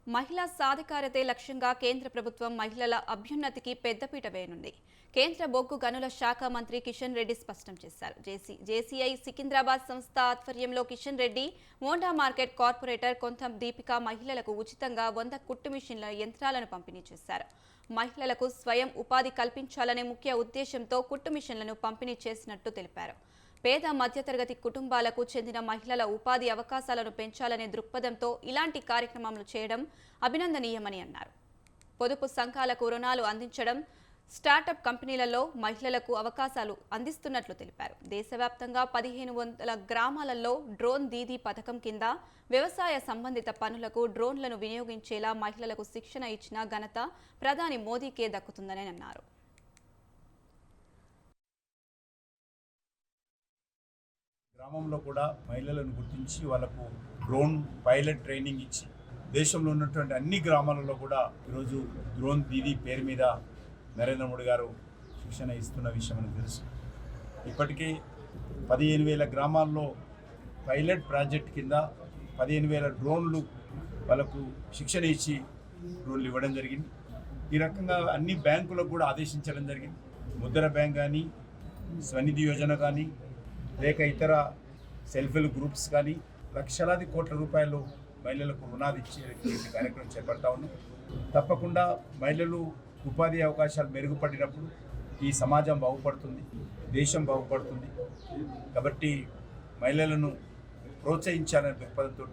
మహిళా సాధికారతే లక్ష్యంగా కేంద్ర ప్రభుత్వం మహిళల అభ్యున్నతికి పెద్దపీట వేయనుంది. కేంద్ర బొగ్గు గనుల శాఖ మంత్రి కిషన్ రెడ్డి స్పష్టం చేశారు. జేసీఐ సికింద్రాబాద్ సంస్థ ఆధ్వర్యంలో కిషన్ రెడ్డి, మోండా మార్కెట్ కార్పొరేటర్ కొంతం దీపిక మహిళలకు ఉచితంగా 100 కుట్టు మిషన్ల యంత్రాలను పంపిణీ చేశారు. మహిళలకు స్వయం ఉపాధి కల్పించాలనే ముఖ్య ఉద్దేశంతో కుట్టు మిషన్లను పంపిణీ చేసినట్టు తెలిపారు. పేద మధ్యతరగతి కుటుంబాలకు చెందిన మహిళల ఉపాధి అవకాశాలను పెంచాలనే దృక్పథంతో ఇలాంటి కార్యక్రమాలు చేయడం అభినందనీయమని అన్నారు. పొదుపు సంఘాలకు రుణాలు అందించడం, స్టార్టప్ కంపెనీలలో మహిళలకు అవకాశాలు అందిస్తున్నట్లు తెలిపారు. దేశవ్యాప్తంగా 1500 గ్రామాలలో డ్రోన్ దీదీ పథకం కింద వ్యవసాయ సంబంధిత పనులకు డ్రోన్లను వినియోగించేలా మహిళలకు శిక్షణ ఇచ్చిన ఘనత ప్రధాని మోదీకే దక్కుతుందని అన్నారు. గ్రామంలో కూడా మహిళలను గుర్తించి వాళ్ళకు డ్రోన్ పైలట్ ట్రైనింగ్ ఇచ్చి దేశంలో ఉన్నటువంటి అన్ని గ్రామాలలో కూడా ఈరోజు డ్రోన్ దీదీ పేరు మీద నరేంద్ర మోడీ గారు శిక్షణ ఇస్తున్న విషయం మనకు తెలుసు. ఇప్పటికే 15,000 గ్రామాల్లో పైలట్ ప్రాజెక్ట్ కింద 15,000 డ్రోన్లు వాళ్ళకు శిక్షణ ఇచ్చి డ్రోన్లు ఇవ్వడం జరిగింది. ఈ రకంగా అన్ని బ్యాంకులకు కూడా ఆదేశించడం జరిగింది. ముద్ర బ్యాంక్ కానీ, స్వనిధి యోజన కానీ, లేక ఇతర సెల్ఫ్ హెల్ప్ గ్రూప్స్ కానీ లక్షలాది కోట్ల రూపాయలు మహిళలకు రుణాలు ఇచ్చే కార్యక్రమం చేపడతా ఉన్నాం. తప్పకుండా మహిళలు ఉపాధి అవకాశాలు మెరుగుపడినప్పుడు ఈ సమాజం బాగుపడుతుంది, దేశం బాగుపడుతుంది. కాబట్టి మహిళలను ప్రోత్సహించాలనే దృక్పథంతో